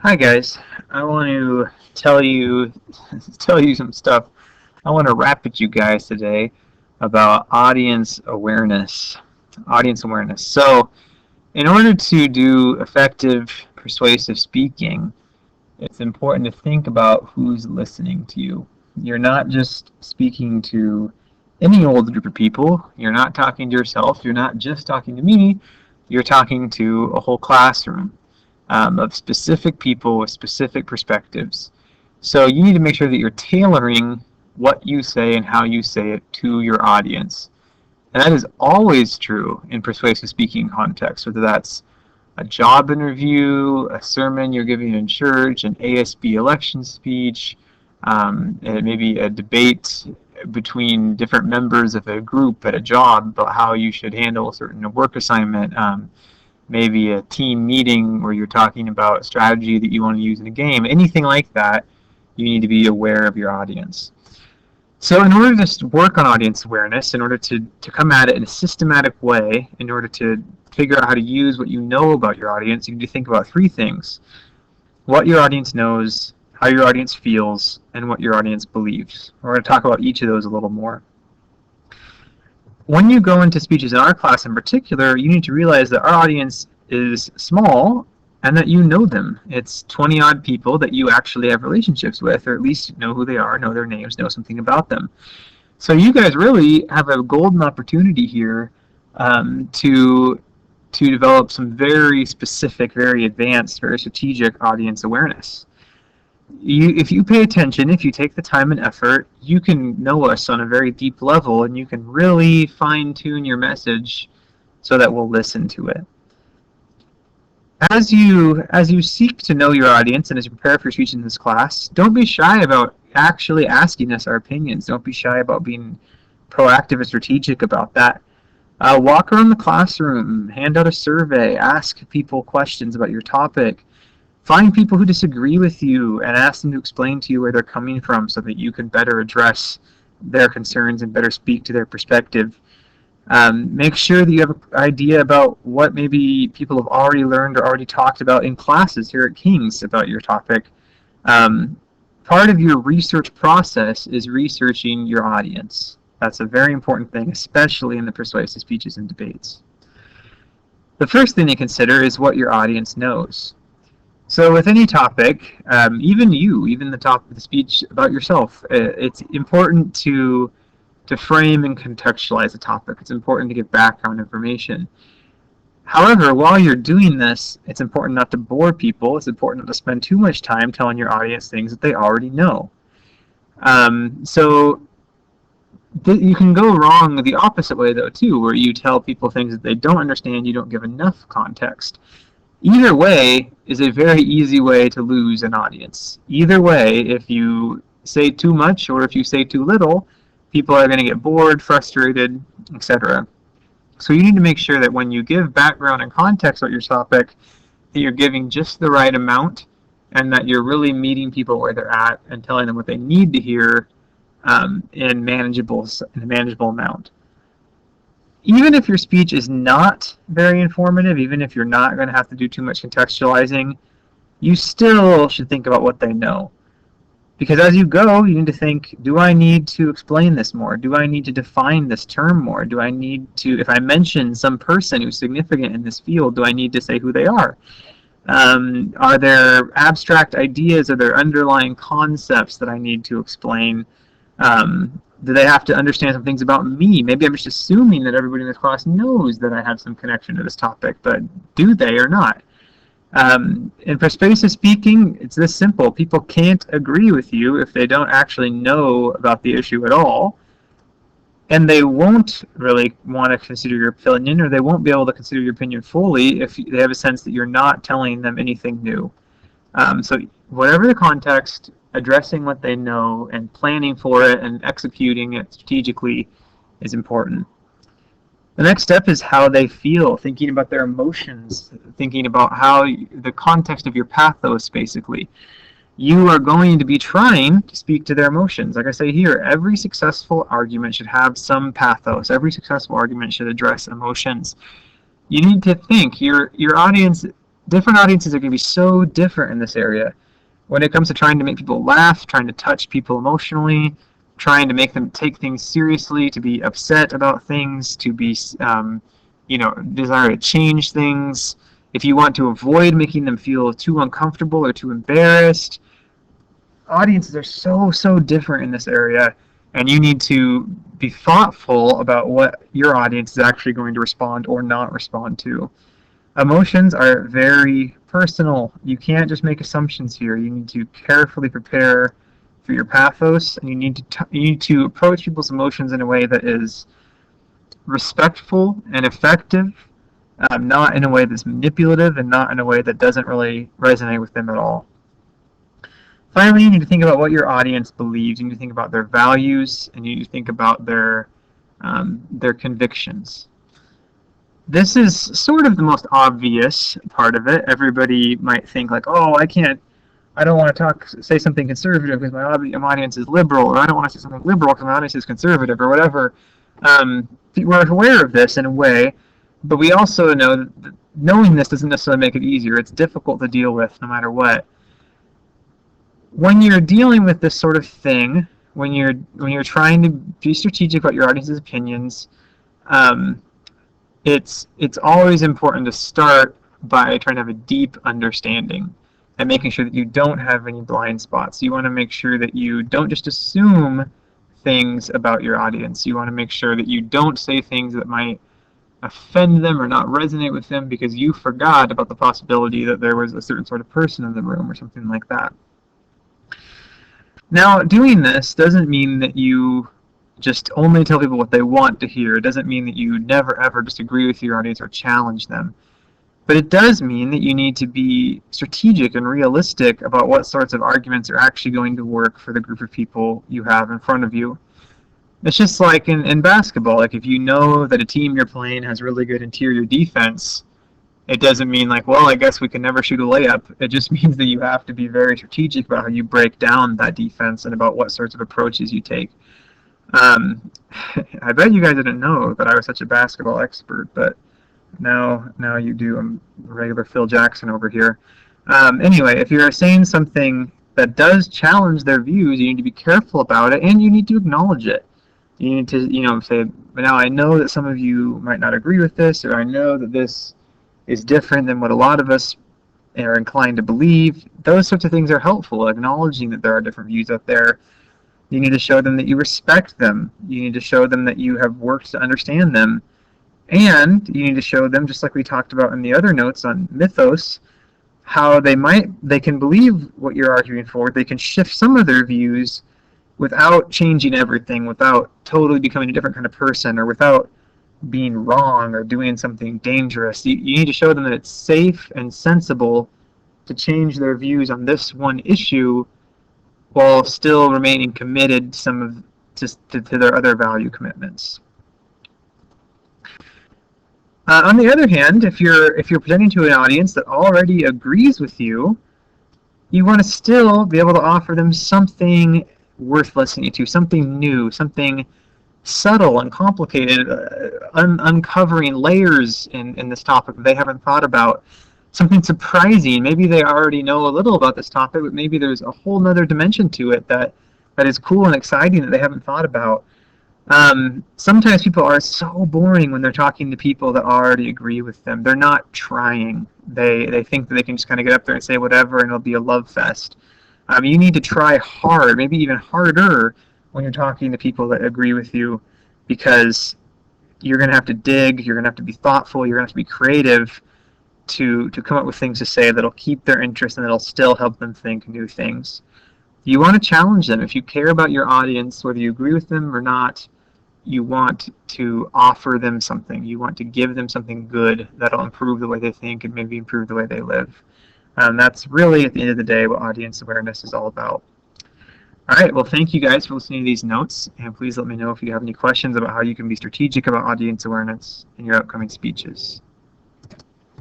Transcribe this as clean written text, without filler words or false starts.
Hi guys, I want to tell you tell you some stuff. I want to rap at you guys today about audience awareness. Audience awareness. So, in order to do effective persuasive speaking, it's important to think about who's listening to you. You're not just speaking to any old group of people. You're not talking to yourself. You're not just talking to me. You're talking to a whole classroom of specific people with specific perspectives. So you need to make sure that you're tailoring what you say and how you say it to your audience. And that is always true in persuasive speaking context, whether that's a job interview, a sermon you're giving in church, an ASB election speech, and maybe a debate between different members of a group at a job about how you should handle a certain work assignment. Maybe a team meeting where you're talking about a strategy that you want to use in a game, anything like that, you need to be aware of your audience. So in order to work on audience awareness, in order to come at it in a systematic way, in order to figure out how to use what you know about your audience, you need to think about three things: what your audience knows, how your audience feels, and what your audience believes. We're going to talk about each of those a little more. When you go into speeches in our class in particular, you need to realize that our audience is small and that you know them. It's 20 odd people that you actually have relationships with, or at least know who they are, know their names, know something about them. So you guys really have a golden opportunity here to develop some very specific, very advanced, very strategic audience awareness. If you pay attention, if you take the time and effort, you can know us on a very deep level, and you can really fine-tune your message so that we'll listen to it. As you seek to know your audience and as you prepare for your speech in this class, don't be shy about actually asking us our opinions. Don't be shy about being proactive and strategic about that. Walk around the classroom, hand out a survey, ask people questions about your topic. Find people who disagree with you and ask them to explain to you where they're coming from so that you can better address their concerns and better speak to their perspective. Make sure that you have an idea about what maybe people have already learned or already talked about in classes here at King's about your topic. Part of your research process is researching your audience. That's a very important thing, especially in the persuasive speeches and debates. The first thing to consider is what your audience knows. So with any topic, even the topic of the speech about yourself, it's important to frame and contextualize the topic. It's important to give background information. However, while you're doing this, it's important not to bore people. It's important not to spend too much time telling your audience things that they already know. You can go wrong the opposite way, though, too, where you tell people things that they don't understand, you don't give enough context. Either way is a very easy way to lose an audience. Either way, if you say too much or if you say too little, people are going to get bored, frustrated, etc. So you need to make sure that when you give background and context about your topic, that you're giving just the right amount and that you're really meeting people where they're at and telling them what they need to hear in a manageable amount. Even if your speech is not very informative, even if you're not going to have to do too much contextualizing, you still should think about what they know. Because as you go, you need to think, do I need to explain this more? Do I need to define this term more? Do I need to, if I mention some person who's significant in this field, do I need to say who they are? Are there abstract ideas? Are there underlying concepts that I need to explain? Do they have to understand some things about me? Maybe I'm just assuming that everybody in this class knows that I have some connection to this topic, but do they or not? In persuasive speaking, it's this simple. People can't agree with you if they don't actually know about the issue at all, and they won't really want to consider your opinion, or they won't be able to consider your opinion fully if they have a sense that you're not telling them anything new. So whatever the context, addressing what they know and planning for it and executing it strategically is important. The next step is how they feel, thinking about their emotions, thinking about how the context of your pathos, basically. You are going to be trying to speak to their emotions. Like I say here, every successful argument should have some pathos. Every successful argument should address emotions. You need to think, your audience different audiences are going to be so different in this area. When it comes to trying to make people laugh, trying to touch people emotionally, trying to make them take things seriously, to be upset about things, to be, desire to change things. If you want to avoid making them feel too uncomfortable or too embarrassed, audiences are so different in this area, and you need to be thoughtful about what your audience is actually going to respond or not respond to. Emotions are very personal. You can't just make assumptions here. You need to carefully prepare for your pathos, and you need to approach people's emotions in a way that is respectful and effective, not in a way that's manipulative and not in a way that doesn't really resonate with them at all. Finally, you need to think about what your audience believes. You need to think about their values, and you need to think about their convictions. This is sort of the most obvious part of it. Everybody might think like, oh, I don't want to say something conservative because my audience is liberal, or I don't want to say something liberal because my audience is conservative, or whatever. We're aware of this in a way, but we also know that knowing this doesn't necessarily make it easier. It's difficult to deal with no matter what. When you're dealing with this sort of thing, when you're trying to be strategic about your audience's opinions, it's always important to start by trying to have a deep understanding and making sure that you don't have any blind spots. You want to make sure that you don't just assume things about your audience. You want to make sure that you don't say things that might offend them or not resonate with them because you forgot about the possibility that there was a certain sort of person in the room or something like that. Now, doing this doesn't mean that you just only tell people what they want to hear. It doesn't mean that you never ever disagree with your audience or challenge them. But it does mean that you need to be strategic and realistic about what sorts of arguments are actually going to work for the group of people you have in front of you. It's just like in basketball. Like if you know that a team you're playing has really good interior defense, it doesn't mean like, well, I guess we can never shoot a layup. It just means that you have to be very strategic about how you break down that defense and about what sorts of approaches you take. I bet you guys didn't know that I was such a basketball expert, but now you do. I'm regular Phil Jackson over here. Anyway, if you're saying something that does challenge their views, you need to be careful about it, and you need to acknowledge it. You need to, say, but now I know that some of you might not agree with this, or I know that this is different than what a lot of us are inclined to believe. Those sorts of things are helpful, acknowledging that there are different views out there. You need to show them that you respect them. You need to show them that you have worked to understand them. And you need to show them, just like we talked about in the other notes on mythos, how they can believe what you're arguing for. They can shift some of their views without changing everything, without totally becoming a different kind of person, or without being wrong or doing something dangerous. You need to show them that it's safe and sensible to change their views on this one issue while still remaining committed to their other value commitments. On the other hand, if you're presenting to an audience that already agrees with you, you want to still be able to offer them something worth listening to, something new, something subtle and complicated, uncovering layers in this topic that they haven't thought about, something surprising. Maybe they already know a little about this topic, but maybe there's a whole nother dimension to it that is cool and exciting that they haven't thought about. Sometimes people are so boring when they're talking to people that already agree with them. They're not trying. They think that they can just kind of get up there and say whatever and it'll be a love fest. You need to try hard, maybe even harder, when you're talking to people that agree with you, because you're going to have to dig, you're going to have to be thoughtful, you're going to have to be creative to come up with things to say that'll keep their interest and that'll still help them think new things. You want to challenge them. If you care about your audience, whether you agree with them or not, you want to offer them something. You want to give them something good that'll improve the way they think and maybe improve the way they live. That's really, at the end of the day, what audience awareness is all about. All right, well, thank you guys for listening to these notes, and please let me know if you have any questions about how you can be strategic about audience awareness in your upcoming speeches.